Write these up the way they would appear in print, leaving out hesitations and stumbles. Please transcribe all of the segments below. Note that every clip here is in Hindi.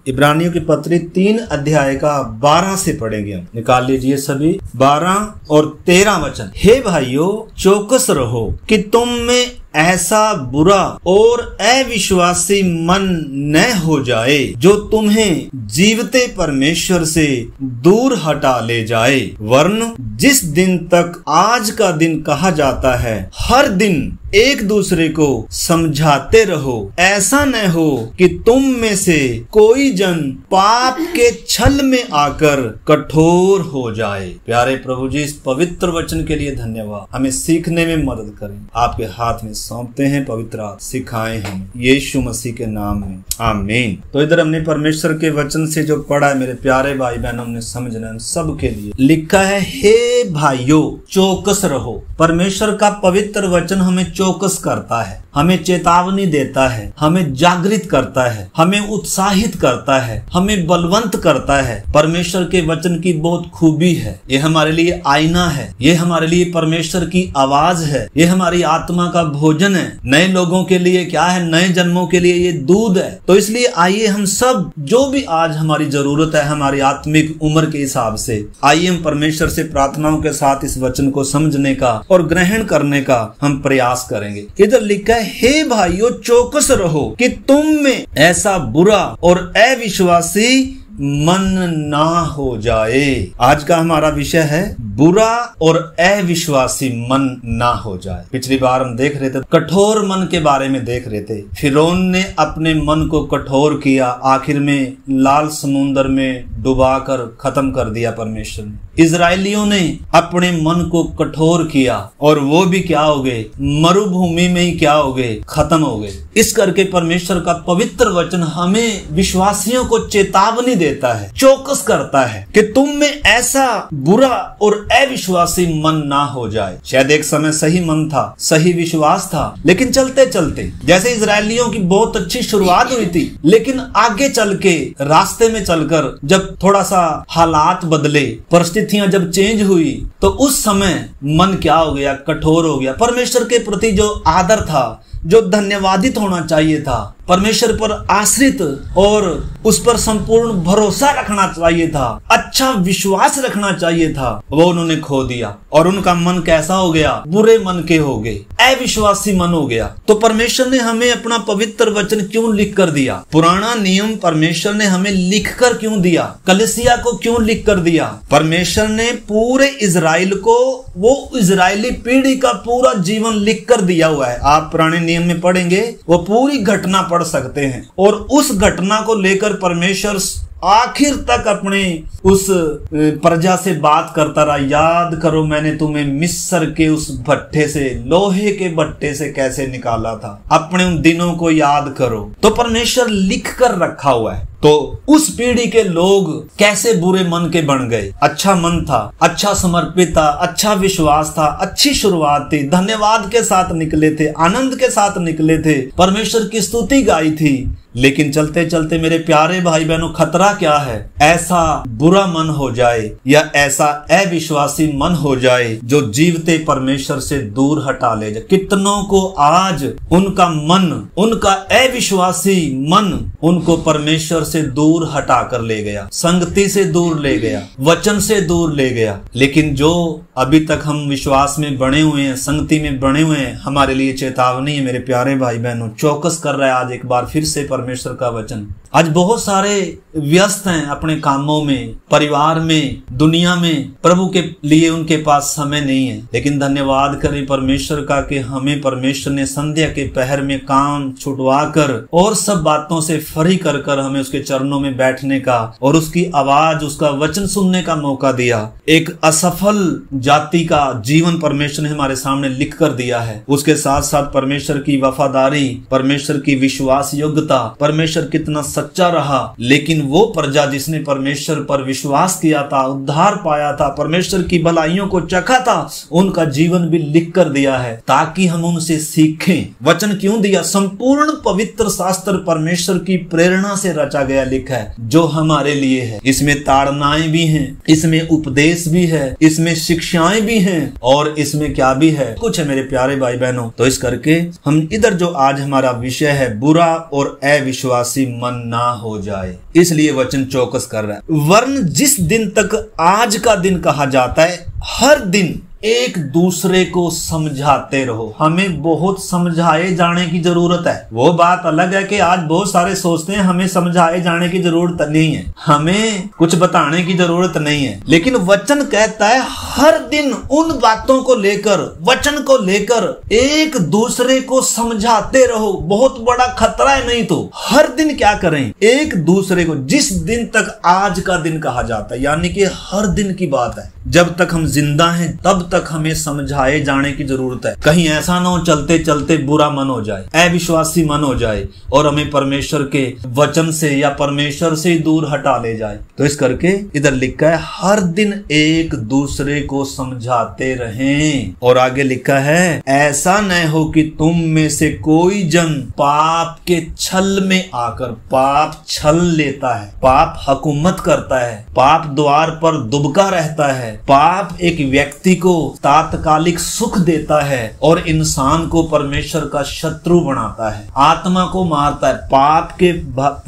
इब्रानियों की पत्री 3 अध्याय का 12 से पढ़ेंगे। हम निकाल लीजिए सभी 12 और 13 वचन। हे भाइयों, चौकस रहो कि तुम में ऐसा बुरा और अविश्वासी मन न हो जाए जो तुम्हें जीवते परमेश्वर से दूर हटा ले जाए, वरन जिस दिन तक आज का दिन कहा जाता है, हर दिन एक दूसरे को समझाते रहो, ऐसा न हो कि तुम में से कोई जन पाप के छल में आकर कठोर हो जाए। प्यारे प्रभु जी, इस पवित्र वचन के लिए धन्यवाद। हमें सीखने में मदद करें, आपके हाथ में सौंपते हैं। पवित्र आत्मा सिखाएं हम यीशु मसीह के नाम में, आमीन। तो इधर हमने परमेश्वर के वचन से जो पढ़ा है, मेरे प्यारे भाई बहनों, हमने समझना है सब के लिए लिखा है, हे भाइयों चौकस रहो। परमेश्वर का पवित्र वचन हमें चौकस करता है, हमें चेतावनी देता है, हमें जागृत करता है, हमें उत्साहित करता है, हमें बलवंत करता है। परमेश्वर के वचन की बहुत खूबी है। ये हमारे लिए आईना है, ये हमारे लिए परमेश्वर की आवाज है, ये हमारी आत्मा का भोजन है। नए लोगों के लिए क्या है? नए जन्मों के लिए ये दूध है। तो इसलिए आइए हम सब, जो भी आज हमारी जरूरत है हमारी आत्मिक उम्र के हिसाब से, आइए हम परमेश्वर से प्रार्थनाओं के साथ इस वचन को समझने का और ग्रहण करने का हम प्रयास करेंगे। इधर लिखा है, हे भाइयों चौकस रहो कि तुम में ऐसा बुरा और अविश्वासी मन ना हो जाए। आज का हमारा विषय है बुरा और अविश्वासी मन ना हो जाए। पिछली बार हम देख रहे थे कठोर मन के बारे में देख रहे थे। फिरौन ने अपने मन को कठोर किया, आखिर में लाल समुद्र में डुबाकर खत्म कर दिया परमेश्वर ने। इजरायलियों ने अपने मन को कठोर किया और वो भी क्या हो गए? मरुभूमि में ही क्या हो गए? खत्म हो गए। इस करके परमेश्वर का पवित्र वचन हमें विश्वासियों को चेतावनी देता है, चौकस करता है कि तुम में ऐसा बुरा और अविश्वासी मन ना हो जाए। शायद एक समय सही मन था, सही विश्वास था, लेकिन चलते चलते जैसे इजरायलियों की बहुत अच्छी शुरुआत हुई थी, लेकिन आगे चल के रास्ते में चलकर जब थोड़ा सा हालात बदले, परिस्थितियां जब चेंज हुई, तो उस समय मन क्या हो गया? कठोर हो गया। परमेश्वर के प्रति जो आदर था, जो धन्यवादित होना चाहिए था, परमेश्वर पर आश्रित और उस पर संपूर्ण भरोसा रखना चाहिए था, अच्छा विश्वास रखना चाहिए था, वो उन्होंने खो दिया और उनका मन कैसा हो गया? बुरे मन के हो गए, अविश्वासी मन हो गया। तो परमेश्वर ने हमें अपना पवित्र वचन क्यों लिख कर दिया? पुराना नियम परमेश्वर ने हमें लिख कर क्यों दिया? कलीसिया को क्यों लिख कर दिया? परमेश्वर ने पूरे इजराइल को, वो इजरायली पीढ़ी का पूरा जीवन लिख कर दिया हुआ है। आप पुराने नियम में पढ़ेंगे, वो पूरी घटना पढ़ सकते हैं और उस घटना को लेकर परमेश्वर आखिर तक अपने उस प्रजा से बात करता रहा। याद करो, मैंने तुम्हें मिस्र के उस भट्टे से, लोहे के भट्टे से कैसे निकाला था, अपने उन दिनों को याद करो। तो परमेश्वर लिख कर रखा हुआ है। तो उस पीढ़ी के लोग कैसे बुरे मन के बन गए? अच्छा मन था, अच्छा समर्पित था, अच्छा विश्वास था, अच्छी शुरुआत थी, धन्यवाद के साथ निकले थे, आनंद के साथ निकले थे, परमेश्वर की स्तुति गाई थी। लेकिन चलते चलते मेरे प्यारे भाई बहनों, खतरा क्या है? ऐसा बुरा मन हो जाए या ऐसा अविश्वासी मन हो जाए जो जीवते परमेश्वर से दूर हटा ले जाए। कितनों को आज उनका मन, उनका अविश्वासी मन उनको परमेश्वर से दूर हटा कर ले गया, संगति से दूर ले गया, वचन से दूर ले गया। लेकिन जो अभी तक हम विश्वास में बने हुए हैं, संगति में बने हुए हैं, हमारे लिए चेतावनी है मेरे प्यारे भाई बहनों। चौकस कर रहा है आज एक बार फिर से परमेश्वर का वचन। आज बहुत सारे व्यस्त हैं अपने कामों में, परिवार में, दुनिया में, प्रभु के लिए उनके पास समय नहीं है। लेकिन धन्यवाद करें परमेश्वर का कि हमें परमेश्वर ने संध्या के पहर में काम छुटवा कर और सब बातों से फ्री कर कर हमें उसके चरणों में बैठने का और उसकी आवाज, उसका वचन सुनने का मौका दिया। एक असफल जाति का जीवन परमेश्वर ने हमारे सामने लिख कर दिया है। उसके साथ साथ परमेश्वर की वफादारी, परमेश्वर की विश्वास योग्यता, परमेश्वर कितना सच्चा रहा। लेकिन वो प्रजा जिसने परमेश्वर पर विश्वास किया था, उद्धार पाया था, परमेश्वर की भलाइयों को चखा था, उनका जीवन भी लिख कर दिया है ताकि हम उनसे सीखें। वचन क्यों दिया? संपूर्ण पवित्र शास्त्र परमेश्वर की प्रेरणा से रचा गया लिखा है जो हमारे लिए है। इसमें ताड़नाएं भी हैं, इसमें उपदेश भी है, इसमें शिक्षाएं भी हैं और इसमें क्या भी है, कुछ है मेरे प्यारे भाई बहनों। तो इस करके हम इधर जो आज हमारा विषय है, बुरा और अविश्वासी मन ना हो जाए, इसलिए वचन चौकस कर रहा है। वरन जिस दिन तक आज का दिन कहा जाता है, हर दिन एक दूसरे को समझाते रहो। हमें बहुत समझाए जाने की जरूरत है। वो बात अलग है कि आज बहुत सारे सोचते हैं हमें समझाए जाने की जरूरत नहीं है, हमें कुछ बताने की जरूरत नहीं है। लेकिन वचन कहता है हर दिन उन बातों को लेकर, वचन को लेकर एक दूसरे को समझाते रहो। बहुत बड़ा खतरा है। नहीं तो हर दिन क्या करें, एक दूसरे को, जिस दिन तक आज का दिन कहा जाता है, यानी कि हर दिन की बात है। जब तक हम जिंदा हैं तब तक हमें समझाए जाने की जरूरत है। कहीं ऐसा ना हो चलते चलते बुरा मन हो जाए, अविश्वासी मन हो जाए और हमें परमेश्वर के वचन से या परमेश्वर से दूर हटा ले जाए। तो इस करके इधर लिखा है हर दिन एक दूसरे को समझाते रहें। और आगे लिखा है ऐसा न हो कि तुम में से कोई जन पाप के छल में आकर, पाप छल लेता है, पाप हुकूमत करता है, पाप द्वार पर दुबका रहता है, पाप एक व्यक्ति को तात्कालिक सुख देता है और इंसान को परमेश्वर का शत्रु बनाता है, आत्मा को मारता है। पाप के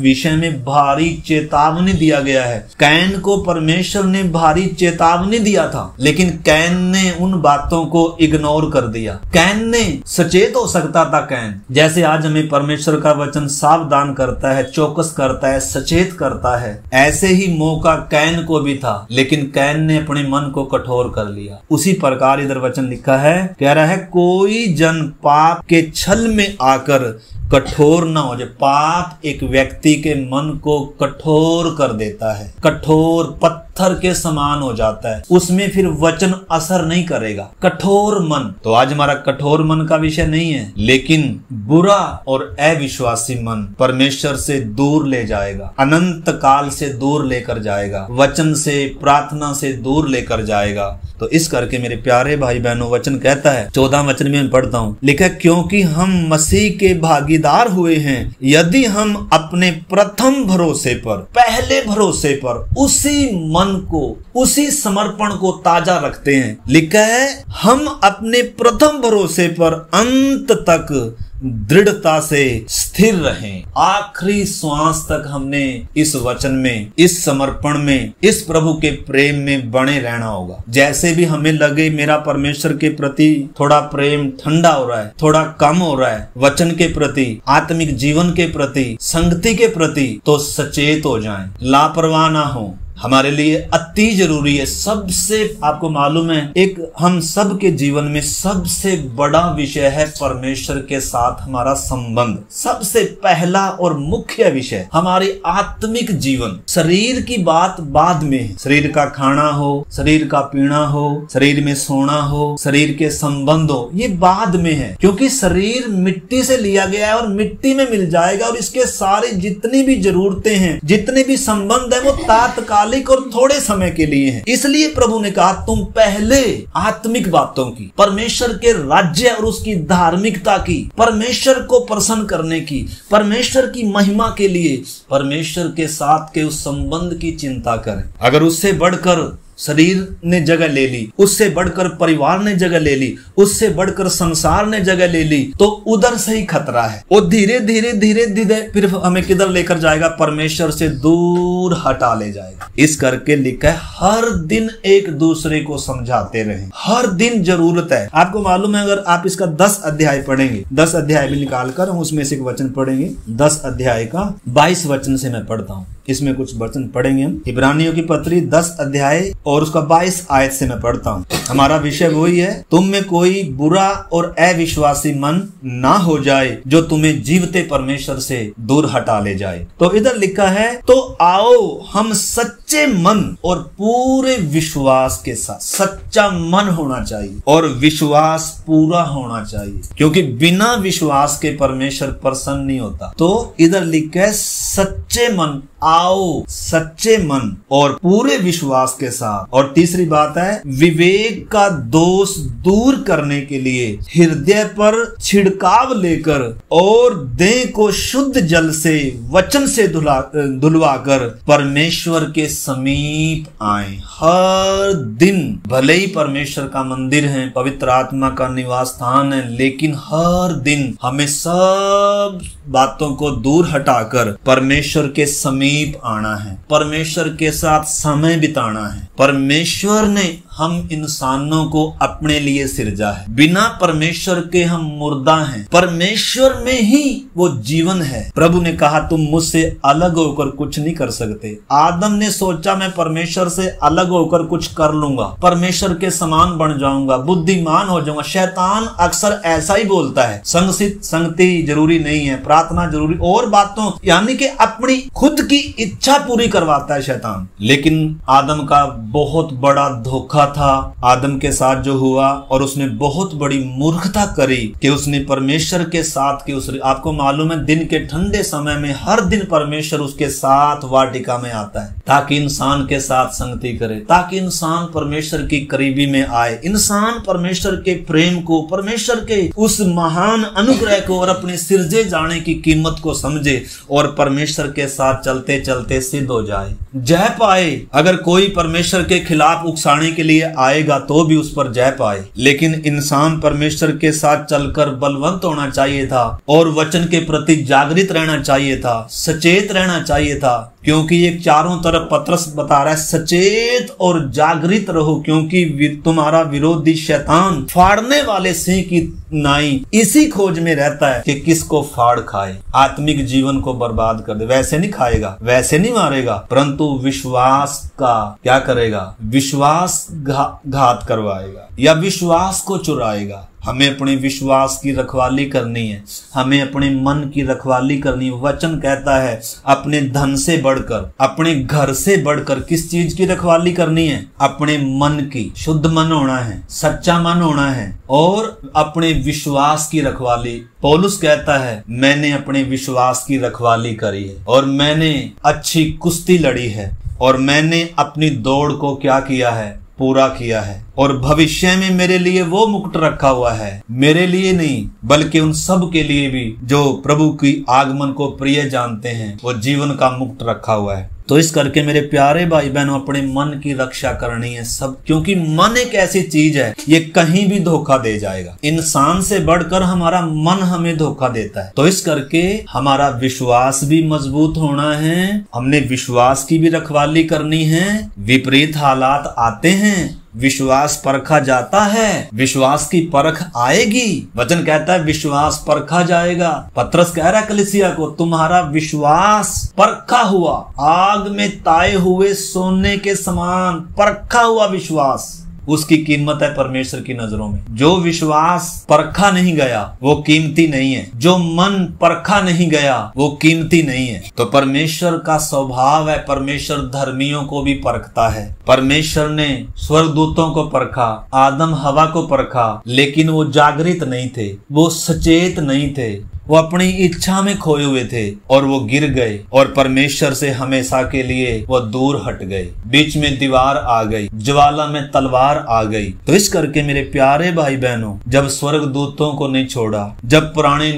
विषय में भारी चेतावनी दिया गया है। कैन को परमेश्वर ने भारी चेतावनी दिया था, लेकिन कैन ने उन बातों को इग्नोर कर दिया। कैन ने सचेत हो सकता था, कैन जैसे आज हमें परमेश्वर का वचन सावधान करता है, चौकस करता है, सचेत करता है, ऐसे ही मौका कैन को भी था, लेकिन कैन ने अपने मन को कठोर कर लिया। उसी प्रकार इधर वचन लिखा है, कह रहा है कोई जन पाप के छल में आकर कठोर ना हो जाए। पाप एक व्यक्ति के मन को कठोर कर देता है, कठोर पत्थर के समान हो जाता है, उसमें फिर वचन असर नहीं करेगा। कठोर मन, तो आज हमारा कठोर मन का विषय नहीं है, लेकिन बुरा और अविश्वासी मन परमेश्वर से दूर ले जाएगा, अनंत काल से दूर लेकर जाएगा, वचन से, प्रार्थना से दूर लेकर जाएगा। तो इस करके मेरे प्यारे भाई बहनों, वचन कहता है 14 वचन में मैं पढ़ता हूँ, लिखा क्योंकि हम मसीह के भागीदार हुए हैं यदि हम अपने प्रथम भरोसे पर, पहले भरोसे पर उसी मन को, उसी समर्पण को ताजा रखते हैं। लिखा है हम अपने प्रथम भरोसे पर अंत तक दृढ़ता से स्थिर रहें। आखिरी श्वास तक हमने इस वचन में, इस समर्पण में, इस प्रभु के प्रेम में बने रहना होगा। जैसे भी हमें लगे मेरा परमेश्वर के प्रति थोड़ा प्रेम ठंडा हो रहा है, थोड़ा कम हो रहा है, वचन के प्रति, आत्मिक जीवन के प्रति, संगति के प्रति, तो सचेत हो जाएं, लापरवाह ना हो। हमारे लिए अति जरूरी है। सबसे, आपको मालूम है, एक हम सब के जीवन में सबसे बड़ा विषय है परमेश्वर के साथ हमारा संबंध। सबसे पहला और मुख्य विषय हमारी आत्मिक जीवन। शरीर की बात बाद में है, शरीर का खाना हो, शरीर का पीना हो, शरीर में सोना हो, शरीर के संबंध हो, ये बाद में है, क्योंकि शरीर मिट्टी से लिया गया है और मिट्टी में मिल जाएगा और इसके सारे जितनी भी जरूरतें हैं, जितने भी संबंध है, वो तात्कालिक और थोड़े समय के लिए है। इसलिए प्रभु ने कहा तुम पहले आत्मिक बातों की, परमेश्वर के राज्य और उसकी धार्मिकता की, परमेश्वर को प्रसन्न करने की, परमेश्वर की महिमा के लिए, परमेश्वर के साथ के उस संबंध की चिंता करें। अगर उससे बढ़कर शरीर ने जगह ले ली, उससे बढ़कर परिवार ने जगह ले ली, उससे बढ़कर संसार ने जगह ले ली, तो उधर से ही खतरा है। वो धीरे धीरे धीरे धीरे फिर हमें किधर लेकर जाएगा, परमेश्वर से दूर हटा ले जाएगा। इस करके लिखा है हर दिन एक दूसरे को समझाते रहें। हर दिन जरूरत है। आपको मालूम है, अगर आप इसका 10 अध्याय पढ़ेंगे, 10 अध्याय भी निकाल कर हम उसमें से एक वचन पढ़ेंगे। 10 अध्याय का 22 वचन से मैं पढ़ता हूँ। इसमें कुछ वचन पढ़ेंगे हम। इब्रानियों की पत्री 10 अध्याय और उसका 22 आयत से मैं पढ़ता हूँ। हमारा विषय वही है, तुम में कोई बुरा और अविश्वासी मन ना हो जाए जो तुम्हें जीवते परमेश्वर से दूर हटा ले जाए। तो इधर लिखा है, तो आओ हम सच्चे मन और पूरे विश्वास के साथ, सच्चा मन होना चाहिए और विश्वास पूरा होना चाहिए, क्योंकि बिना विश्वास के परमेश्वर प्रसन्न नहीं होता। तो इधर लिखा है सच्चे मन, आओ सच्चे मन और पूरे विश्वास के साथ। और तीसरी बात है विवेक का दोष दूर करने के लिए हृदय पर छिड़काव लेकर और देह को शुद्ध जल से वचन से धुलवाकर परमेश्वर के समीप आए। हर दिन भले ही परमेश्वर का मंदिर है, पवित्र आत्मा का निवास स्थान है, लेकिन हर दिन हमें सब बातों को दूर हटाकर परमेश्वर के समीप आना है, परमेश्वर के साथ समय बिताना है। परमेश्वर ने हम इंसानों को अपने लिए सिरजा है। बिना परमेश्वर के हम मुर्दा हैं। परमेश्वर में ही वो जीवन है। प्रभु ने कहा तुम मुझसे अलग होकर कुछ नहीं कर सकते। आदम ने सोचा मैं परमेश्वर से अलग होकर कुछ कर लूंगा, परमेश्वर के समान बन जाऊंगा, बुद्धिमान हो जाऊंगा। शैतान अक्सर ऐसा ही बोलता है। संगति जरूरी नहीं है, प्रार्थना जरूरी, और बातों यानी कि अपनी खुद की इच्छा पूरी करवाता है शैतान। लेकिन आदम का बहुत बड़ा धोखा था आदम के साथ जो हुआ, और उसने बहुत बड़ी मूर्खता करी कि उसने परमेश्वर के साथ आपको मालूम है दिन के ठंडे समय में हर दिन परमेश्वर उसके साथ वाटिका में आता है ताकि इंसान के साथ संगति करे, ताकि इंसान परमेश्वर की करीबी में आए, इंसान परमेश्वर के प्रेम को, परमेश्वर के उस महान अनुग्रह को और अपने सिरजे जाने की कीमत को समझे और परमेश्वर के साथ चलते चलते सिद्ध हो जाए, जय पाए। अगर कोई परमेश्वर के खिलाफ उकसाने के लिए आएगा तो भी उस पर जय पाए। लेकिन इंसान परमेश्वर के साथ चलकर बलवंत होना चाहिए था और वचन के प्रति जागृत रहना चाहिए था, सचेत रहना चाहिए था, क्योंकि ये चारों तरफ पतरस बता रहा है सचेत और जागृत रहो, क्योंकि तुम्हारा विरोधी शैतान फाड़ने वाले सिंह की नाई इसी खोज में रहता है कि किसको फाड़ खाए, आत्मिक जीवन को बर्बाद कर दे। वैसे नहीं खाएगा, वैसे नहीं मारेगा, परंतु विश्वास का क्या करेगा, विश्वास घात करवाएगा या विश्वास को चुराएगा। हमें अपने विश्वास की रखवाली करनी है, हमें अपने मन की रखवाली करनी है। वचन कहता है अपने धन से बढ़कर, अपने घर से बढ़कर किस चीज की रखवाली करनी है, अपने मन की। शुद्ध मन होना है, सच्चा मन होना है और अपने विश्वास की रखवाली। पौलुस कहता है मैंने अपने विश्वास की रखवाली करी है और मैंने अच्छी कुश्ती लड़ी है और मैंने अपनी दौड़ को क्या किया है, पूरा किया है, और भविष्य में मेरे लिए वो मुकुट रखा हुआ है, मेरे लिए नहीं बल्कि उन सब के लिए भी जो प्रभु की आगमन को प्रिय जानते हैं, वो जीवन का मुकुट रखा हुआ है। तो इस करके मेरे प्यारे भाई बहनों अपने मन की रक्षा करनी है सब, क्योंकि मन एक ऐसी चीज है ये कहीं भी धोखा दे जाएगा। इंसान से बढ़कर हमारा मन हमें धोखा देता है। तो इस करके हमारा विश्वास भी मजबूत होना है, हमने विश्वास की भी रखवाली करनी है। विपरीत हालात आते हैं, विश्वास परखा जाता है, विश्वास की परख आएगी। वचन कहता है विश्वास परखा जाएगा। पतरस कह रहा है कलीसिया को तुम्हारा विश्वास परखा हुआ, आग में ताए हुए सोने के समान परखा हुआ विश्वास, उसकी कीमत है परमेश्वर की नजरों में। जो विश्वास परखा नहीं गया वो कीमती नहीं है, जो मन परखा नहीं गया वो कीमती नहीं है। तो परमेश्वर का स्वभाव है, परमेश्वर धर्मियों को भी परखता है। परमेश्वर ने स्वर्गदूतों को परखा, आदम हवा को परखा, लेकिन वो जागृत नहीं थे, वो सचेत नहीं थे, वो अपनी इच्छा में खोए हुए थे और वो गिर गए और परमेश्वर से हमेशा के लिए वो दूर हट गए। बीच में दीवार आ गई, ज्वाला में तलवार आ गई। तो इस करके मेरे प्यारे भाई बहनों, जब स्वर्गदूतों को नहीं छोड़ा, जब पुराने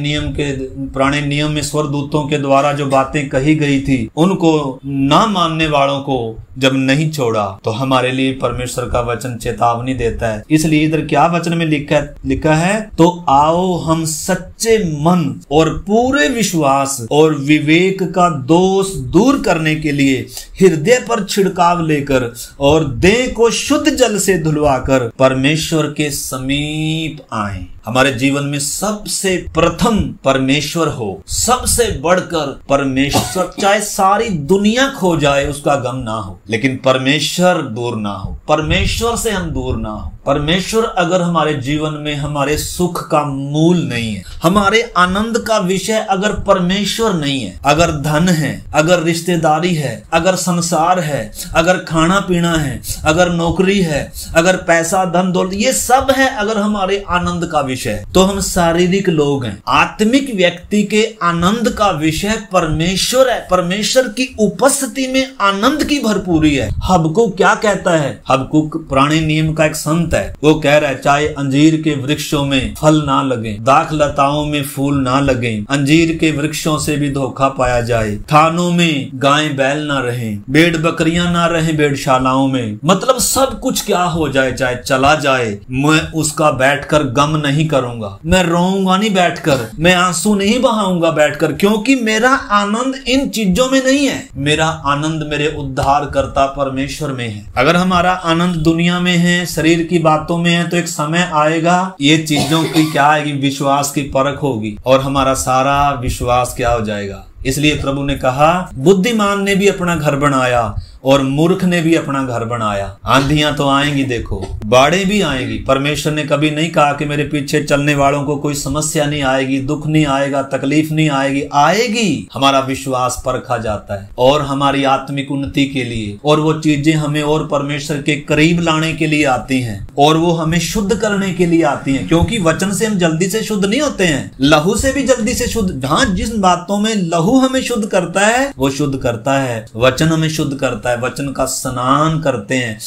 नियम में स्वर्गदूतों के द्वारा जो बातें कही गई थी उनको ना मानने वालों को जब नहीं छोड़ा, तो हमारे लिए परमेश्वर का वचन चेतावनी देता है। इसलिए इधर क्या वचन में लिखा है, तो आओ हम सच्चे मन और पूरे विश्वास और विवेक का दोष दूर करने के लिए हृदय पर छिड़काव लेकर और देह को शुद्ध जल से धुलवाकर परमेश्वर के समीप आए। हमारे जीवन में सबसे प्रथम परमेश्वर हो, सबसे बढ़कर परमेश्वर। चाहे सारी दुनिया खो जाए उसका गम ना हो, लेकिन परमेश्वर दूर ना हो, परमेश्वर से हम दूर ना हो। परमेश्वर अगर हमारे जीवन में हमारे सुख का मूल नहीं है, हमारे आनंद का विषय अगर परमेश्वर नहीं है, अगर धन है, अगर रिश्तेदारी है, अगर संसार है, अगर खाना पीना है, अगर नौकरी है, अगर पैसा धन दौलत, ये सब है, अगर हमारे आनंद का विषय, तो हम शारीरिक लोग हैं। आत्मिक व्यक्ति के आनंद का विषय परमेश्वर है। परमेश्वर की उपस्थिति में आनंद की भरपूरी है। हबकुक क्या कहता है? हबकुक पुराने नियम का एक संत है। वो कह रहा है चाहे अंजीर के वृक्षों में फल ना लगे, दाख लताओं में फूल ना लगे, अंजीर के वृक्षों से भी धोखा पाया जाए, थानों में गाय बैल ना रहे, भेड़ बकरियां ना रहे भेड़शालाओं में, मतलब सब कुछ क्या हो जाए, चाहे चला जाए, मैं उसका बैठकर गम नहीं करूंगा, मैं रोऊंगा नहीं बैठकर, मैं आंसू नहीं बहाऊंगा बैठकर, क्योंकि मेरा आनंद इन चीजों में नहीं है। मेरा आनंद मेरे उद्धार करता परमेश्वर में है। अगर हमारा आनंद दुनिया में है, शरीर की बातों में है, तो एक समय आएगा ये चीजों की क्या आएगी, विश्वास की परख होगी और हमारा सारा विश्वास क्या हो जाएगा। इसलिए प्रभु ने कहा बुद्धिमान ने भी अपना घर बनाया और मूर्ख ने भी अपना घर बनाया। आंधियां तो आएंगी, देखो बाढ़ें भी आएंगी। परमेश्वर ने कभी नहीं कहा कि मेरे पीछे चलने वालों को कोई समस्या नहीं आएगी, दुख नहीं आएगा, तकलीफ नहीं आएगी। आएगी। हमारा विश्वास परखा जाता है और हमारी आत्मिक उन्नति के लिए, और वो चीजें हमें और परमेश्वर के करीब लाने के लिए आती हैं और वो हमें शुद्ध करने के लिए आती हैं, क्योंकि वचन से हम जल्दी से शुद्ध नहीं होते हैं, लहू से भी जल्दी से शुद्ध। जहां जिन बातों में लहू हमें शुद्ध करता है वो शुद्ध करता है, वचन हमें शुद्ध करता है। वचन का स्नान करते हैं,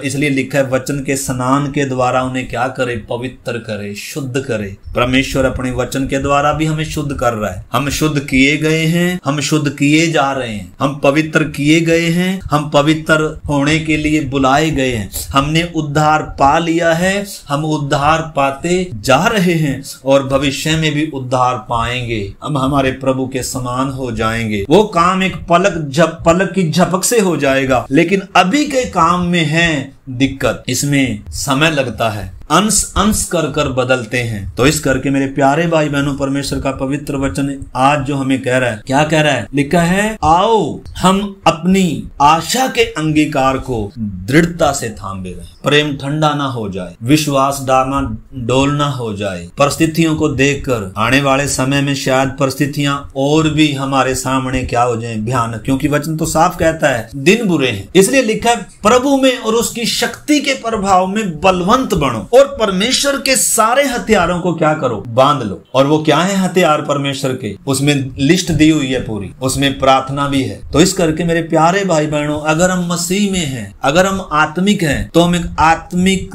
इसलिए लिखा है वचन के स्नान के द्वारा उन्हें क्या करे, पवित्र करे, शुद्ध करे। परमेश्वर अपने वचन के द्वारा भी हमें शुद्ध कर रहा है। हम शुद्ध किए गए हैं, हम शुद्ध किए जा रहे हैं, हम पवित्र किए गए हैं, हम पवित्र होने के लिए बुलाए गए हैं। हमने उद्धार पा लिया है, हम उद्धार पाते जा रहे हैं और भविष्य में भी उद्धार पाएंगे। हम हमारे प्रभु के समान हो जाएंगे। वो काम एक पलक की झपक से हो जाएगा, लेकिन अभी के काम में है दिक्कत, इसमें समय लगता है, अंश अंश कर कर बदलते हैं। तो इस करके मेरे प्यारे भाई बहनों, परमेश्वर का पवित्र वचन आज जो हमें कह रहा है, क्या कह रहा है? लिखा है आओ हम अपनी आशा के अंगीकार को दृढ़ता से थामे रहें, प्रेम ठंडा ना हो जाए, विश्वास डालना डोलना हो जाए। परिस्थितियों को देखकर आने वाले समय में शायद परिस्थितियां और भी हमारे सामने क्या हो जाए, भयानक, क्योंकि वचन तो साफ कहता है दिन बुरे हैं। इसलिए लिखा है प्रभु में और उसकी शक्ति के प्रभाव में बलवंत बनो और परमेश्वर के सारे हथियारों को क्या करो, बांध लो। और वो क्या है हथियार परमेश्वर के, उसमें लिस्ट दी हुई है पूरी, उसमें प्रार्थना भी है। तो इस करके मेरे प्यारे भाई बहनों, अगर हम मसीह में हैं, अगर हम आत्मिक हैं, तो हम एक आत्मिक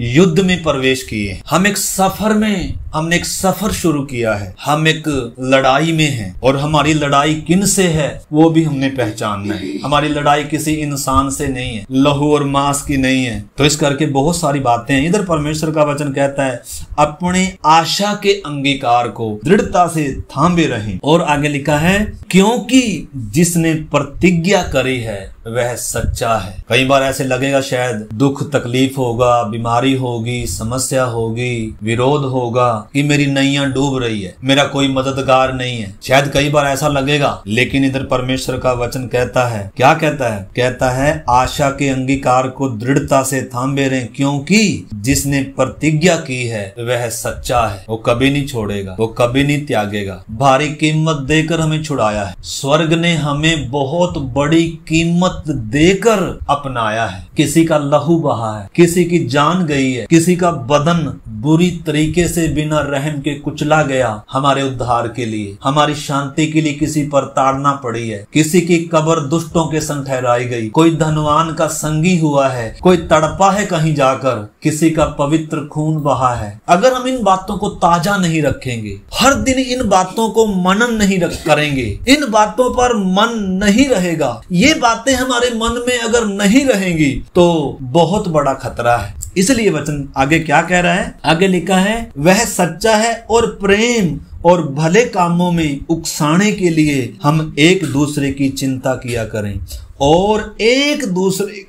युद्ध में प्रवेश किए। हम एक सफर में, हमने एक सफर शुरू किया है, हम एक लड़ाई में हैं और हमारी लड़ाई किन से है वो भी हमने पहचानना है। हमारी लड़ाई किसी इंसान से नहीं है, लहू और मांस की नहीं है। तो इस करके बहुत सारी बातें हैं। इधर परमेश्वर का वचन कहता है अपने आशा के अंगीकार को दृढ़ता से थामे रहें, और आगे लिखा है क्योंकि जिसने प्रतिज्ञा करी है वह सच्चा है। कई बार ऐसे लगेगा शायद दुख तकलीफ होगा, बीमारी होगी, समस्या होगी, विरोध होगा कि मेरी नैया डूब रही है, मेरा कोई मददगार नहीं है, शायद कई बार ऐसा लगेगा। लेकिन इधर परमेश्वर का वचन कहता है, क्या कहता है? कहता है आशा के अंगीकार को दृढ़ता से थामे रहें, क्योंकि जिसने प्रतिज्ञा की है वह सच्चा है। वो कभी नहीं छोड़ेगा, वो कभी नहीं त्यागेगा। भारी कीमत देकर हमें छुड़ाया है, स्वर्ग ने हमें बहुत बड़ी कीमत देकर अपनाया है। किसी का लहू बहा है, किसी की जान गई है, किसी का बदन बुरी तरीके से बिना रहम के कुचला गया हमारे उद्धार के लिए, हमारी शांति के लिए किसी पर ताड़ना पड़ी है, किसी की कब्र दुष्टों के संग ठहराई गई, कोई धनवान का संगी हुआ है, कोई तड़पा है कहीं जाकर, किसी का पवित्र खून बहा है। अगर हम इन बातों को ताजा नहीं रखेंगे, हर दिन इन बातों को मनन नहीं करेंगे, इन बातों पर मन नहीं रहेगा, ये बातें हमारे मन में अगर नहीं रहेंगी तो बहुत बड़ा खतरा है। इसलिए वचन आगे क्या कह रहा है? आगे लिखा है वह सच्चा है और प्रेम और भले कामों में उकसाने के लिए हम एक दूसरे की चिंता किया करें और एक दूसरे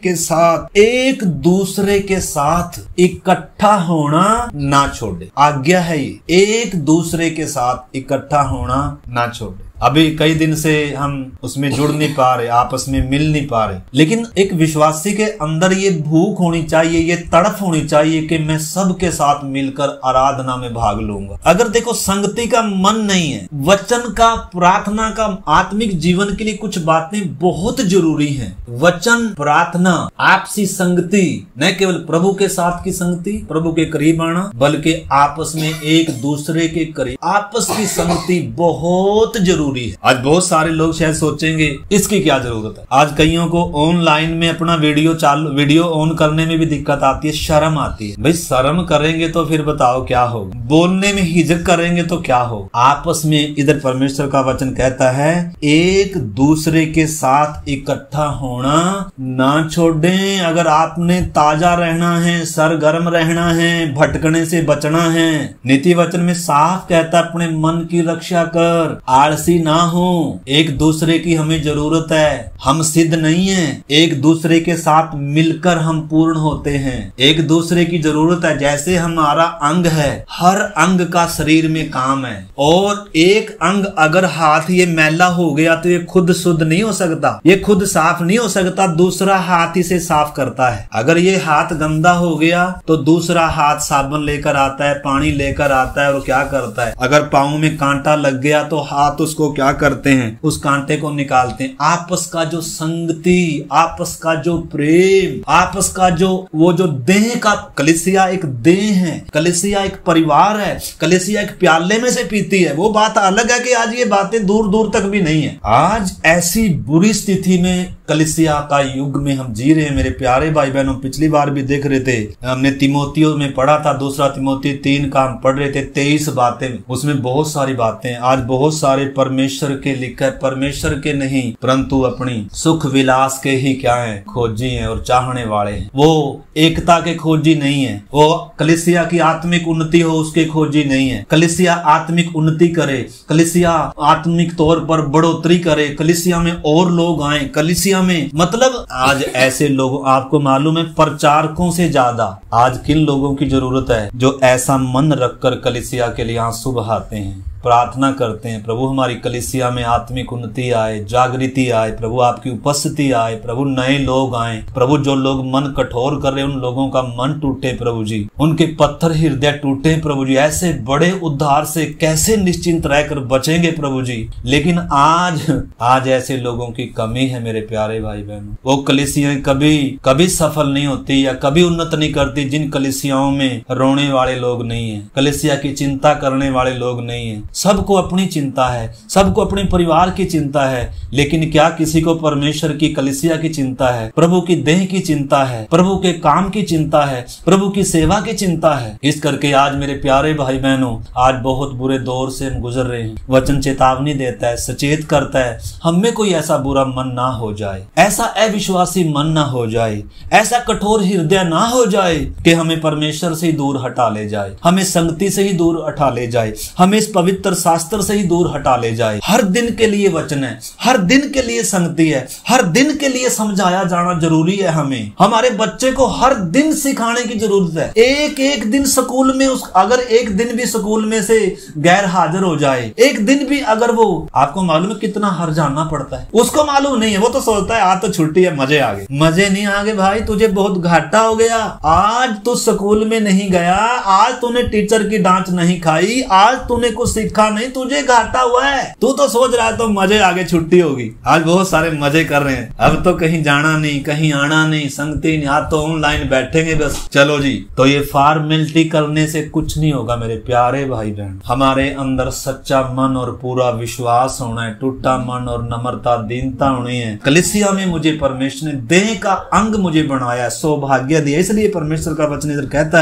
के साथ इकट्ठा होना ना छोड़े। आज्ञा है ये, एक दूसरे के साथ इकट्ठा होना ना छोड़े। अभी कई दिन से हम उसमें जुड़ नहीं पा रहे, आपस में मिल नहीं पा रहे, लेकिन एक विश्वासी के अंदर ये भूख होनी चाहिए, ये तड़प होनी चाहिए कि मैं सबके साथ मिलकर आराधना में भाग लूंगा। अगर देखो संगति का मन नहीं है, वचन का, प्रार्थना का, आत्मिक जीवन के लिए कुछ बातें बहुत जरूरी हैं। वचन, प्रार्थना, आपसी संगति, न केवल प्रभु के साथ की संगति, प्रभु के करीब आना, बल्कि आपस में एक दूसरे के करीब आपस की संगति बहुत जरूरी है। आज बहुत सारे लोग शायद सोचेंगे इसकी क्या जरूरत है। आज कईयों को ऑनलाइन में अपना वीडियो ऑन करने में भी दिक्कत आती है, शर्म आती है। भाई शर्म करेंगे तो फिर बताओ क्या होगा, बोलने में हिचक करेंगे तो क्या हो। आपस में इधर परमेश्वर का वचन कहता है एक दूसरे के साथ इकट्ठा होना ना छोड़ें। अगर आपने ताजा रहना है, सरगर्म रहना है, भटकने से बचना है, नीति वचन में साफ कहता है अपने मन की रक्षा कर, आलसी ना हो। एक दूसरे की हमें जरूरत है, हम सिद्ध नहीं है, एक दूसरे के साथ मिलकर हम पूर्ण होते हैं। एक दूसरे की जरूरत है, जैसे हमारा अंग है, हर अंग का शरीर में काम है, और एक अंग अगर हाथ ये मैला हो गया तो ये खुद शुद्ध नहीं हो सकता, ये खुद साफ नहीं हो सकता, दूसरा हाथ इसे साफ करता है। अगर ये हाथ गंदा हो गया तो दूसरा हाथ साबुन लेकर आता है, पानी लेकर आता है और क्या करता है। अगर पाँव में कांटा लग गया तो हाथ उसको क्या करते हैं, उस कांटे को निकालते हैं। आपस का जो संगति, आपस का जो प्रेम, आपस का जो वो जो देह का, कलीसिया एक देह है, कलीसिया एक परिवार है, कलीसिया एक प्याले में से पीती है। वो बात अलग है कि आज ये बातें दूर दूर तक भी नहीं है। आज ऐसी बुरी स्थिति में कलीसिया का युग में हम जी रहे हैं मेरे प्यारे भाई बहनों। पिछली बार भी देख रहे थे, हमने तिमोथियों में पढ़ा था, 2 तिमोथी 3 का हम पढ़ रहे थे, 23 बातें, उसमें बहुत सारी बातें। आज बहुत सारे परमेश्वर के लिखा है, परमेश्वर के नहीं परंतु अपनी सुख विलास के ही क्या है, खोजी हैं और चाहने वाले हैं। वो एकता के खोजी नहीं है, वो कलीसिया की आत्मिक उन्नति हो उसके खोजी नहीं है। कलीसिया आत्मिक उन्नति करे, कलीसिया आत्मिक तौर पर बढ़ोतरी करे, कलीसिया में और लोग आए, कलीसिया में मतलब आज ऐसे लोग, आपको मालूम है प्रचारकों से ज्यादा आज किन लोगों की जरूरत है, जो ऐसा मन रखकर कलीसिया के लिए आंसू बहाते हैं, प्रार्थना करते हैं, प्रभु हमारी कलीसिया में आत्मिक उन्नति आए, जागृति आए, प्रभु आपकी उपस्थिति आए, प्रभु नए लोग आए, प्रभु जो लोग मन कठोर कर रहे उन लोगों का मन टूटे प्रभु जी, उनके पत्थर हृदय टूटे प्रभु जी। ऐसे बड़े उद्धार से कैसे निश्चिंत रहकर बचेंगे प्रभु जी। लेकिन आज ऐसे लोगों की कमी है मेरे प्यारे भाई बहनों। वो कलीसियाएं कभी सफल नहीं होती या कभी उन्नत नहीं करती जिन कलीसियाओं में रोने वाले लोग नहीं है, कलीसिया की चिंता करने वाले लोग नहीं है। सबको अपनी चिंता है, सबको अपने परिवार की चिंता है, लेकिन क्या किसी को परमेश्वर की कलीसिया की चिंता है, प्रभु की देह की चिंता है, प्रभु के काम की चिंता है, प्रभु की सेवा की चिंता है। इस करके आज मेरे प्यारे भाई बहनों, आज बहुत बुरे दौर से हम गुजर रहे हैं। वचन चेतावनी देता है, सचेत करता है, हम में कोई ऐसा बुरा मन ना हो जाए, ऐसा अविश्वासी मन ना हो जाए, ऐसा कठोर हृदय ना हो जाए कि हमें परमेश्वर से ही दूर हटा ले जाए, हमें संगति से ही दूर हटा ले जाए, हमें इस पवित्र शास्त्र से ही दूर हटा ले जाए। हर दिन के लिए वचन है, हर दिन के लिए संगति है, हर दिन के लिए समझाया जाना जरूरी है। हमें हमारे बच्चे को हर दिन सिखाने की जरूरत है। एक दिन स्कूल में अगर एक दिन भी स्कूल में से गैर हाजिर हो जाए, एक दिन भी अगर वो, आपको मालूम है कितना हर जाना पड़ता है, उसको मालूम नहीं है। वो तो सोचता है आज तो छुट्टी है, मजे आ गए। मजे नहीं आ गए भाई, तुझे बहुत घाटा हो गया। आज तू स्कूल में नहीं गया, आज तूने टीचर की डांट नहीं खाई, आज तूने कुछ सीखा नहीं, तुझे घाटा हुआ है। तू तो सोच रहा है तो मजे आगे छुट्टी होगी। आज बहुत सारे मजे कर रहे हैं, अब तो कहीं जाना नहीं, कहीं आना नहीं, संगति नहीं, आज तो ऑनलाइन बैठेंगे बस, चलो जी। तो ये फॉर्मेलिटी करने से कुछ नहीं होगा मेरे प्यारे भाई बहन। हमारे अंदर सच्चा मन और पूरा विश्वास होना है, टूटा मन और नम्रता, दीनता होनी है। कलीसिया में मुझे परमेश्वर ने देह का अंग मुझे बनाया, सौभाग्य दिया। इसलिए परमेश्वर का वचन इधर कहता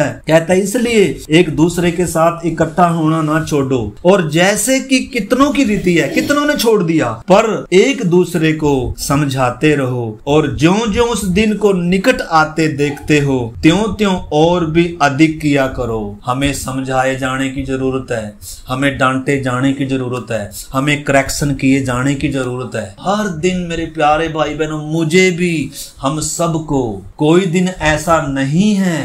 है इसलिए एक दूसरे के साथ इकट्ठा होना ना छोड़ो। और जैसे कि कितनों की रीति है, कितनों ने छोड़ दिया, पर एक दूसरे को समझाते रहो, और ज्यों-ज्यों उस दिन को निकट आते देखते हो त्यों-त्यों और भी अधिक किया करो। हमें समझाए जाने की जरूरत है, हमें डांटे जाने की जरूरत है, हमें करेक्शन किए जाने की जरूरत है। हर दिन मेरे प्यारे भाई बहनों, मुझे भी, हम सबको, कोई दिन ऐसा नहीं है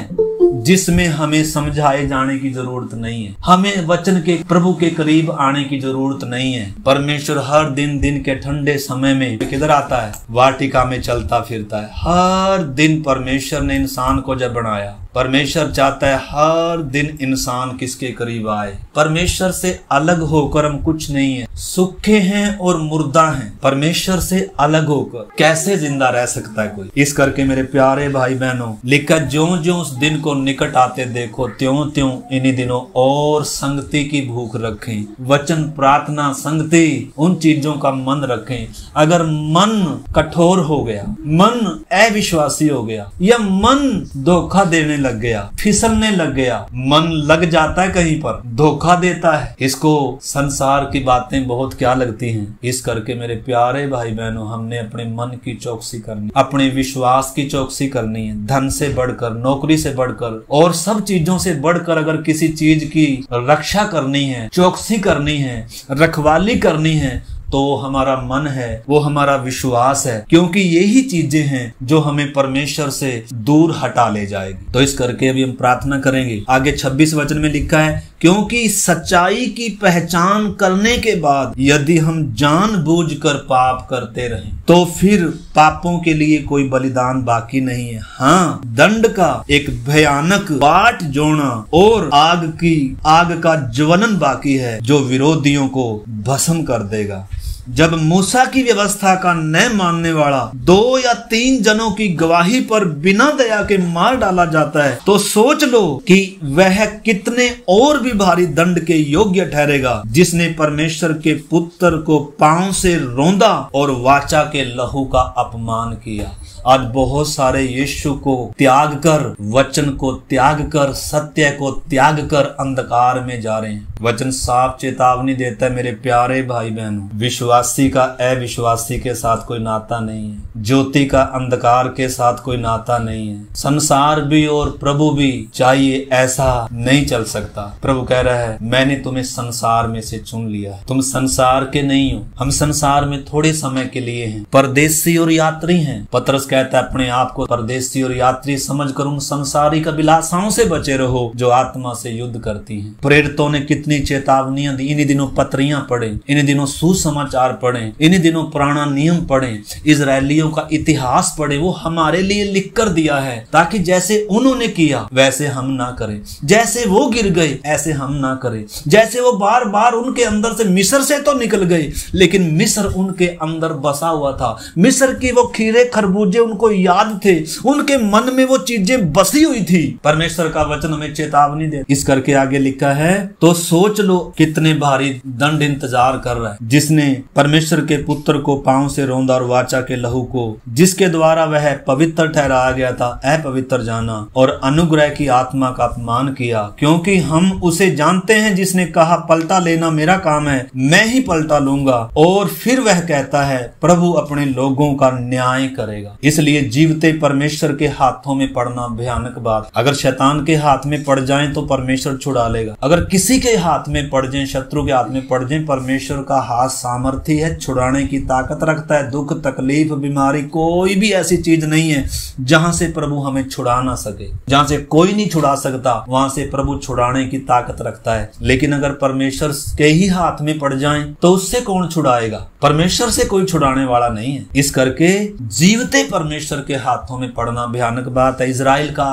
जिसमें हमें समझाए जाने की जरूरत नहीं है, हमें वचन के प्रभु के करीब आने की जरूरत नहीं है। परमेश्वर हर दिन के ठंडे समय में किधर आता है? वाटिका में चलता फिरता है। हर दिन परमेश्वर ने इंसान को जब बनाया, परमेश्वर चाहता है हर दिन इंसान किसके करीब आए। परमेश्वर से अलग होकर हम कुछ नहीं है, सूखे हैं और मुर्दा हैं। परमेश्वर से अलग होकर कैसे जिंदा रह सकता है कोई? इस करके मेरे प्यारे भाई बहनों, लिखा ज्यों ज्यों उस दिन को निकट आते देखो, त्यों त्यों इन्हीं दिनों और संगति की भूख रखें। वचन, प्रार्थना, संगति, उन चीजों का मन रखें। अगर मन कठोर हो गया, मन अविश्वासी हो गया, या मन धोखा देने लग गया, फिसलने लग गया, मन लग जाता है कहीं पर, धोखा देता है, इसको संसार की बातें बहुत क्या लगती हैं। इस करके मेरे प्यारे भाई बहनों, हमने अपने मन की चौकसी करनी, अपने विश्वास की चौकसी करनी है। धन से बढ़कर, नौकरी से बढ़कर और सब चीजों से बढ़कर अगर किसी चीज की रक्षा करनी है, चौकसी करनी है, रखवाली करनी है, तो हमारा मन है, वो हमारा विश्वास है, क्योंकि यही चीजें हैं जो हमें परमेश्वर से दूर हटा ले जाएगी। तो इस करके अभी हम प्रार्थना करेंगे। आगे 26 वचन में लिखा है, क्योंकि सच्चाई की पहचान करने के बाद यदि हम जानबूझकर पाप करते रहें तो फिर पापों के लिए कोई बलिदान बाकी नहीं है। हाँ, दंड का एक भयानक बाट जोड़ना और आग का ज्वलन बाकी है जो विरोधियों को भस्म कर देगा। जब मूसा की व्यवस्था का न मानने वाला 2 या 3 जनों की गवाही पर बिना दया के मार डाला जाता है, तो सोच लो कि वह कितने और भी भारी दंड के योग्य ठहरेगा जिसने परमेश्वर के पुत्र को पांव से रौंदा और वाचा के लहू का अपमान किया। आज बहुत सारे यीशु को त्याग कर, वचन को त्याग कर, सत्य को त्याग कर अंधकार में जा रहे हैं। वचन साफ चेतावनी देता है मेरे प्यारे भाई बहनों, विश्वासी का अविश्वासी के साथ कोई नाता नहीं है, ज्योति का अंधकार के साथ कोई नाता नहीं है। संसार भी और प्रभु भी चाहिए, ऐसा नहीं चल सकता। प्रभु कह रहा है, मैंने तुम्हें संसार में से चुन लिया है, तुम संसार के नहीं हो। हम संसार में थोड़े समय के लिए हैं, परदेसी और यात्री हैं। पतरस कहता है, अपने आप को परदेसी और यात्री समझकर उन संसारिक अभिलाषाओं से बचे रहो जो आत्मा से युद्ध करती हैं। प्रेरितों ने कितनी चेतावनियां दी। इन्हीं दिनों पत्रियां पढ़े, इन्हीं दिनों सुसमाचार पढ़े, इन्हीं दिनों पुराना नियम पढ़े, इजरायलियों का इतिहास पढ़े। वो हमारे लिए लिख कर दिया है ताकि जैसे उन्होंने किया वैसे हम ना करें, जैसे वो गिर गए ऐसे हम ना करें, जैसे वो बार बार उनके अंदर से मिस्र से तो निकल गए लेकिन मिस्र उनके अंदर बसा हुआ था। मिस्र की वो खीरे खरबूजे उनको याद थे, उनके मन में वो चीजें बसी हुई थी। परमेश्वर का वचन हमें चेतावनी दे। इस करके आगे लिखा है, तो सोच लो कितने भारी दंड इंतजार कर रहा है जिसने परमेश्वर के पुत्र को पांव से रौंदा और वाचा के लहू को, जिसके द्वारा वह पवित्र ठहराया गया था, अपवित्र जाना और अनुग्रह की आत्मा का अपमान किया। क्योंकि हम उसे जानते हैं जिसने कहा, पलटा लेना मेरा काम है, मैं ही पलटा लूंगा। और फिर वह कहता है, प्रभु अपने लोगों का न्याय करेगा। इसलिए जीवते परमेश्वर के हाथों में पड़ना भयानक बात। अगर शैतान के हाथ में पड़ जाएं तो परमेश्वर छुड़ा लेगा। अगर किसी के हाथ में पड़ जाएं, शत्रु के हाथ में पड़ जाएं, परमेश्वर का हाथ सामर्थी है, छुड़ाने की ताकत रखता है। दुख, तकलीफ, बीमारी, कोई भी ऐसी चीज नहीं है जहां से प्रभु हमें छुड़ा ना सके। जहां से कोई नहीं छुड़ा सकता वहां से प्रभु छुड़ाने की ताकत रखता है। लेकिन अगर परमेश्वर के ही हाथ में पड़ जाएं तो उससे कौन छुड़ाएगा? परमेश्वर से कोई छुड़ाने वाला नहीं है। इस करके जीवते परमेश्वर के हाथों में पड़ना भयानक बात है। इजराइल का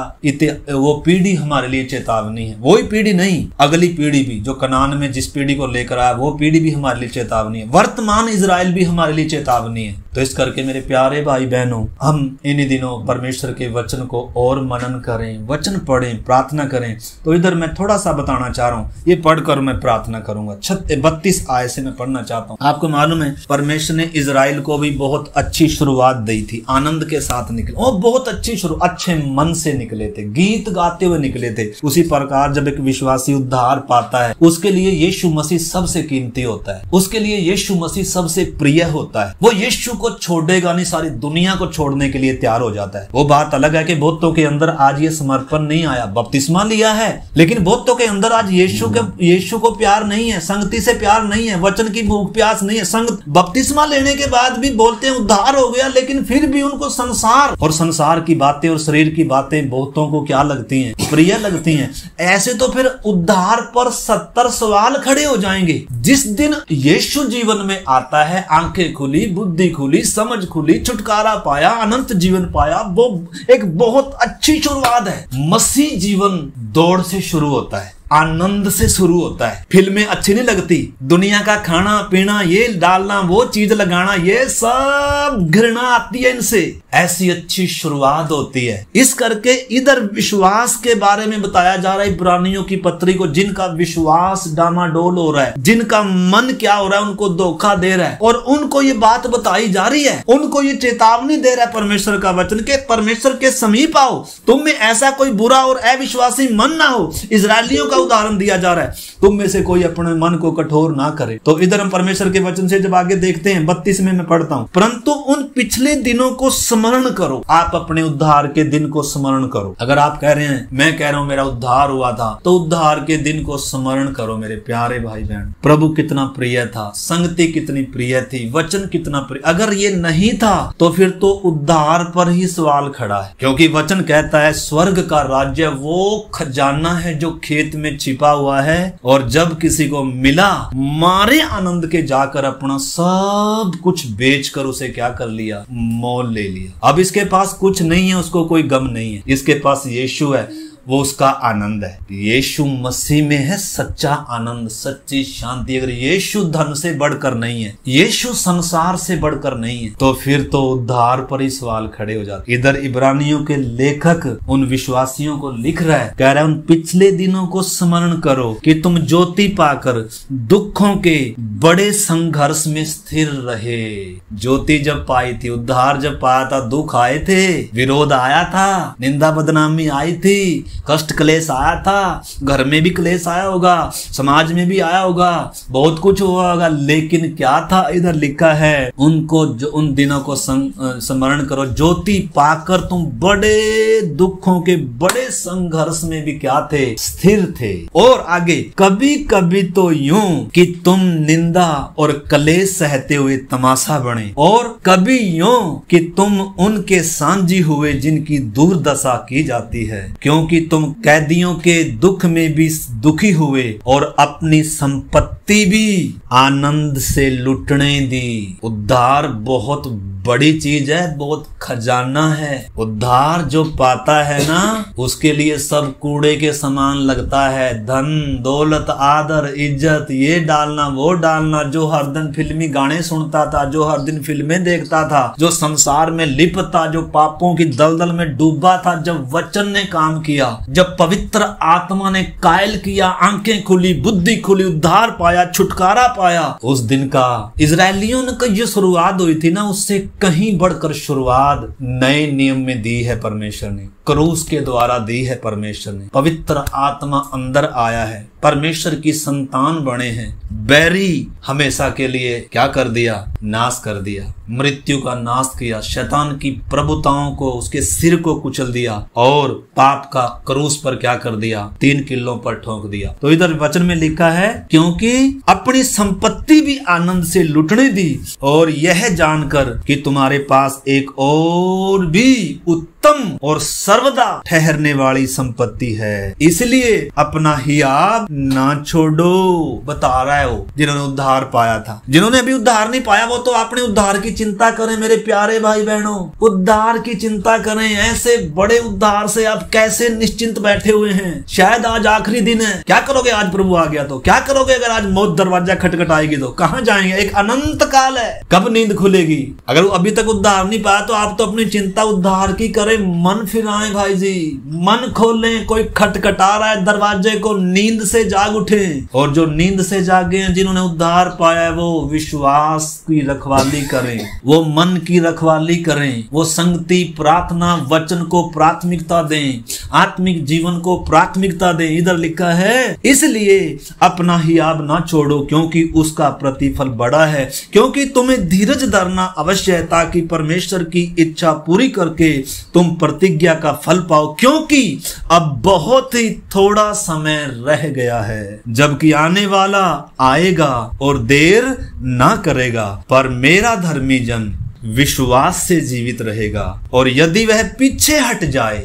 वो पीढ़ी हमारे लिए चेतावनी है। वही पीढ़ी नहीं, अगली पीढ़ी भी जो कनान में जिस पीढ़ी को लेकर आया वो पीढ़ी भी हमारे लिए चेतावनी है। वर्तमान इजराइल भी हमारे लिए चेतावनी है। तो इस करके मेरे प्यारे भाई बहनों, हम इन दिनों परमेश्वर के वचन को और मनन करें, वचन पढ़ें, प्रार्थना करें। तो इधर मैं थोड़ा सा बताना चाह रहा हूँ, ये पढ़कर मैं प्रार्थना करूंगा। 32 आयत से मैं पढ़ना चाहता हूँ। आपको मालूम है परमेश्वर ने इजराइल को भी बहुत अच्छी शुरुआत दी थी, आनंद के साथ निकले और बहुत अच्छी अच्छे मन से निकले थे, गीत गाते हुए निकले थे। उसी प्रकार जब एक विश्वासी उद्धार पाता है उसके लिए यीशु मसीह सबसे कीमती होता है, उसके लिए यीशु मसीह सबसे प्रिय होता है। वो यीशु को छोड़ेगा नहीं, सारी दुनिया को छोड़ने के लिए तैयार हो जाता है। वो बात अलग है कि बहुतों के अंदर आज ये समर्पण नहीं आया, बपतिस्मा लिया है, लेकिन बहुतों के अंदर आज यीशु को प्यार नहीं है, संगति से प्यार नहीं है, वचन की भूख प्यास नहीं है। बपतिस्मा लेने के बाद भी बोलते हैं उद्धार हो गया, लेकिन फिर भी उनको संसार की बातें और शरीर की बातें बहुतों को क्या लगती हैं? प्रिय लगती हैं। ऐसे तो फिर उद्धार पर 70 सवाल खड़े हो जाएंगे। जिस दिन यीशु जीवन में आता है, आंखें खुली, बुद्धि खुली, समझ खुली, छुटकारा पाया, अनंत जीवन पाया, वो एक बहुत अच्छी शुरुआत है। मसीह जीवन दौड़ से शुरू होता है, आनंद से शुरू होता है। फिल्में अच्छी नहीं लगती, दुनिया का खाना पीना, ये डालना, वो चीज लगाना, ये सब घृणा आती है इनसे। ऐसी अच्छी शुरुआत होती है। इस करके इधर विश्वास के बारे में बताया जा रहा है इब्रानियों की पत्री को, जिनका विश्वास डामाडोल हो रहा है, जिनका मन क्या हो रहा है, उनको धोखा दे रहा है, और उनको ये बात बताई जा रही है, उनको ये चेतावनी दे रहा है परमेश्वर का वचन के परमेश्वर के समीप आओ, तुम में ऐसा कोई बुरा और अविश्वासी मन ना हो। इजरायलियों का उदाहरण दिया जा रहा है, तुम में से कोई अपने मन को कठोर ना करे। तो इधर हम परमेश्वर के वचन से जब आगे देखते हैं, 32 में मैं पढ़ता हूं, परंतु उन पिछले दिनों को स्मरण करो। आप अपने उद्धार के दिन को स्मरण करो। अगर आप कह रहे हैं, मैं कह रहा हूं मेरा उद्धार हुआ था, तो उद्धार के दिन को स्मरण करो मेरे प्यारे भाई बहन। प्रभु कितना प्रिय था, संगति कितनी प्रिय थी, वचन कितना प्रिय। अगर ये नहीं था तो फिर तो उद्धार पर ही सवाल खड़ा है, क्योंकि वचन कहता है स्वर्ग का राज्य वो खजाना है जो खेत में छिपा हुआ है, और जब किसी को मिला, मारे आनंद के जाकर अपना सब कुछ बेचकर उसे क्या कर लिया? मोल ले लिया। अब इसके पास कुछ नहीं है, उसको कोई गम नहीं है, इसके पास यीशु है, वो उसका आनंद है। यीशु मसीह में है सच्चा आनंद, सच्ची शांति। अगर यीशु धन से बढ़कर नहीं है, यीशु संसार से बढ़कर नहीं है, तो फिर तो उद्धार पर ही सवाल खड़े हो जाते। इधर इब्रानियों के लेखक उन विश्वासियों को लिख रहा है, कह रहा है उन पिछले दिनों को स्मरण करो कि तुम ज्योति पाकर दुखों के बड़े संघर्ष में स्थिर रहे। ज्योति जब पाई थी, उद्धार जब पाया था, दुख आए थे, विरोध आया था, निंदा बदनामी आई थी, कष्ट क्लेश आया था, घर में भी क्लेश आया होगा, समाज में भी आया होगा, बहुत कुछ हुआ होगा, लेकिन क्या था? इधर लिखा है उनको जो उन दिनों को स्मरण करो, ज्योति पाकर तुम बड़े दुखों के बड़े संघर्ष में भी क्या थे? स्थिर थे। और आगे, कभी कभी तो यूं कि तुम निंदा और क्लेश सहते हुए तमाशा बने, और कभी यूं कि तुम उनके सांझी हुए जिनकी दुर्दशा की जाती है, क्योंकि तुम कैदियों के दुख में भी दुखी हुए और अपनी संपत्ति भी आनंद से लुटने दी। उद्धार बहुत बड़ी चीज है, बहुत खजाना है। उद्धार जो पाता है ना, उसके लिए सब कूड़े के समान लगता है। धन दौलत आदर इज्जत ये डालना वो डालना, जो हर दिन फिल्मी गाने सुनता था, जो हर दिन फिल्में देखता था, जो संसार में लिप्त था, जो पापों की दलदल में डूबा था, जब वचन ने काम किया, जब पवित्र आत्मा ने कायल किया, आंखें खुली, बुद्धि खुली, उद्धार पाया, छुटकारा पाया, उस दिन का इजरायलियों ने जो शुरुआत हुई थी ना, उससे कहीं बढ़कर शुरुआत नए नियम में दी है परमेश्वर ने, क्रूस के द्वारा दी है परमेश्वर ने। पवित्र आत्मा अंदर आया है, परमेश्वर की संतान बने हैं, बैरी हमेशा के लिए क्या कर दिया? नाश कर दिया, मृत्यु का नाश किया, शैतान की प्रभुताओं को, उसके सिर को कुचल दिया, और पाप का क्रूस पर क्या कर दिया? 3 किल्लों पर ठोक दिया। तो इधर वचन में लिखा है, क्योंकि अपनी संपत्ति भी आनंद से लुटने दी, और यह जानकर कि तुम्हारे पास एक और भी उत्तम और सर्वदा ठहरने वाली संपत्ति है, इसलिए अपना हियाब ना छोड़ो। बता रहा है वो जिन्होंने उद्धार पाया था। जिन्होंने अभी उद्धार नहीं पाया, वो तो अपने उद्धार की चिंता करें मेरे प्यारे भाई बहनों, उद्धार की चिंता करें। ऐसे बड़े उद्धार से आप कैसे निश्चिंत बैठे हुए हैं? शायद आज आखिरी दिन है, क्या करोगे आज प्रभु आ गया तो? क्या करोगे अगर आज मौत दरवाजा खटखटाएगी तो? कहां जाएंगे? एक अनंत काल है, कब नींद खुलेगी? अगर अभी तक उद्धार नहीं पाया तो आप तो अपनी चिंता उद्धार की करें मन फिराएं भाई जी, मन खोलें। कोई खटखटा रहा है दरवाजे को, नींद से जाग उठे। और जो नींद से जागे हैं, जिन्होंने उद्धार पाया है, वो विश्वास की रखवाली करें, वो मन की रखवाली करें, वो संगति, प्रार्थना, वचन को प्राथमिकता दें, आत्मिक जीवन को प्राथमिकता दें। इधर लिखा है, इसलिए अपना हियाब ना छोड़ो, क्योंकि उसका प्रतिफल बड़ा है। क्योंकि तुम्हें धीरज धरना अवश्य है, ताकि परमेश्वर की इच्छा पूरी करके तुम प्रतिज्ञा का फल पाओ। क्योंकि अब बहुत ही थोड़ा समय रह गया है, जबकि आने वाला आएगा और देर ना करेगा। पर मेरा धर्मी जन विश्वास से जीवित रहेगा, और यदि वह पीछे हट जाए,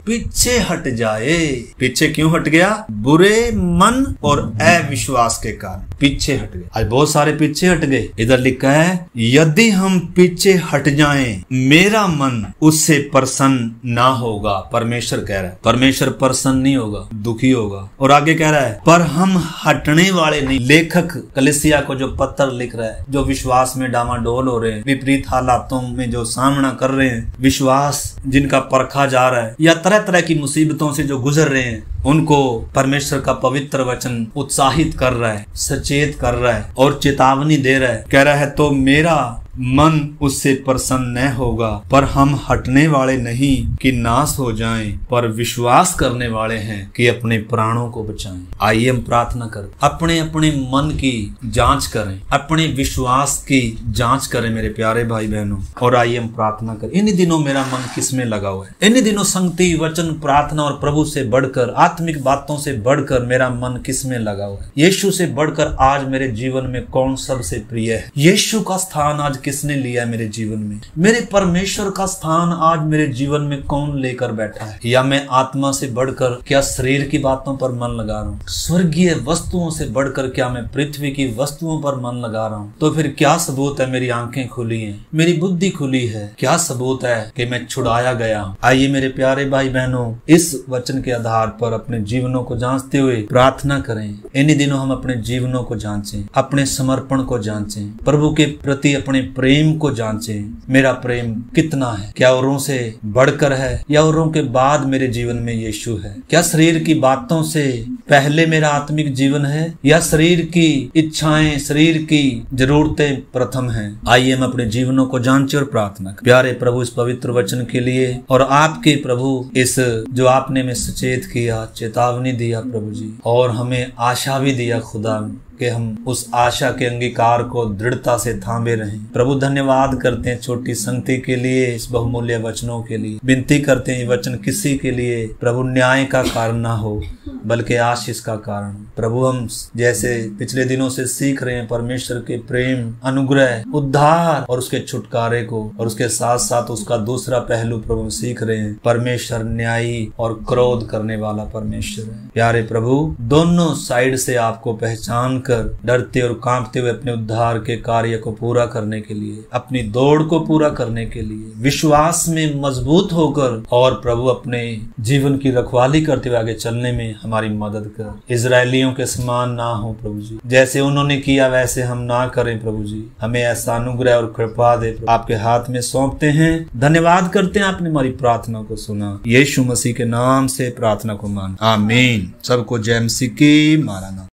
पीछे क्यों हट गया? बुरे मन और अविश्वास के कारण पीछे हट गए। आज बहुत सारे पीछे हट गए। इधर लिखा है, यदि हम पीछे हट जाएं, मेरा मन उससे प्रसन्न ना होगा। परमेश्वर कह रहा है, परमेश्वर प्रसन्न नहीं होगा, दुखी होगा। और आगे कह रहा है, पर हम हटने वाले नहीं। लेखक कलीसिया को जो पत्र लिख रहा है, जो विश्वास में डामाडोल हो रहे हैं, विपरीत हालातों में जो सामना कर रहे हैं, विश्वास जिनका परखा जा रहा है, या तरह तरह की मुसीबतों से जो गुजर रहे हैं, उनको परमेश्वर का पवित्र वचन उत्साहित कर रहा है, सचेत कर रहा है और चेतावनी दे रहा है। कह रहा है, तो मेरा मन उससे प्रसन्न न होगा, पर हम हटने वाले नहीं कि नाश हो जाएं, पर विश्वास करने वाले हैं कि अपने प्राणों को बचाएं। आइए हम प्रार्थना करें, अपने अपने मन की जांच करें, अपने विश्वास की जांच करें मेरे प्यारे भाई बहनों। और आइए हम प्रार्थना करें। इन दिनों मेरा मन किस में लगा हुआ है? इन दिनों संगति, वचन, प्रार्थना और प्रभु से बढ़कर, आत्मिक बातों से बढ़कर मेरा मन किस में लगा हुआ है? यीशु से बढ़कर आज मेरे जीवन में कौन सबसे प्रिय है? यीशु का स्थान आज किसने लिया है मेरे जीवन में? मेरे परमेश्वर का स्थान आज मेरे जीवन में कौन लेकर बैठा है? या मैं आत्मा से बढ़कर क्या शरीर की बातों पर मन लगा रहा हूँ? स्वर्गीय वस्तुओं से बढ़कर क्या मैं पृथ्वी की वस्तुओं पर मन लगा रहा हूँ? तो फिर क्या सबूत है मेरी आंखें खुली हैं, मेरी बुद्धि खुली है? क्या सबूत है कि मैं छुड़ाया गया हूँ? आइए मेरे प्यारे भाई बहनों, इस वचन के आधार पर अपने जीवनों को जांचते हुए प्रार्थना करें। इन दिनों हम अपने जीवनों को जांचें, अपने समर्पण को जांचें, प्रभु के प्रति अपने प्रेम को जांचें। मेरा प्रेम कितना है? क्या औरों से बढ़कर है, या औरों के बाद मेरे जीवन में यीशु है? क्या शरीर की बातों से पहले मेरा आत्मिक जीवन है, या शरीर की इच्छाएं, शरीर की जरूरतें प्रथम हैं? आइए हम अपने जीवनों को जांचें और प्रार्थना करें। प्यारे प्रभु, इस पवित्र वचन के लिए और आपके प्रभु इस जो आपने में सचेत किया, चेतावनी दिया प्रभु जी, और हमें आशा भी दिया खुदा कि हम उस आशा के अंगीकार को दृढ़ता से थामे रहें। प्रभु धन्यवाद करते हैं छोटी संगति के लिए, इस बहुमूल्य वचनों के लिए। विनती करते हैं ये वचन किसी के लिए प्रभु न्याय का कारण ना हो, बल्कि आशीष का कारण। प्रभु हम जैसे पिछले दिनों से सीख रहे हैं परमेश्वर के प्रेम, अनुग्रह, उद्धार और उसके छुटकारे को, और उसके साथ साथ उसका दूसरा पहलू प्रभु सीख रहे हैं, परमेश्वर न्यायी और क्रोध करने वाला परमेश्वर है। प्यारे प्रभु, दोनों साइड से आपको पहचान कर डरते और कांपते हुए अपने उद्धार के कार्य को पूरा करने के लिए, अपनी दौड़ को पूरा करने के लिए विश्वास में मजबूत होकर, और प्रभु अपने जीवन की रखवाली करते हुए आगे चलने में हमारी मदद कर। इजरायलियों के समान ना हो प्रभु जी, जैसे उन्होंने किया वैसे हम ना करें प्रभु जी। हमें ऐसा अनुग्रह और कृपा दे। आपके हाथ में सौंपते हैं, धन्यवाद करते हैं आपने हमारी प्रार्थना को सुना। यीशु मसीह के नाम से प्रार्थना को मान, आमीन। सबको जय मसीह की। मारा नाम।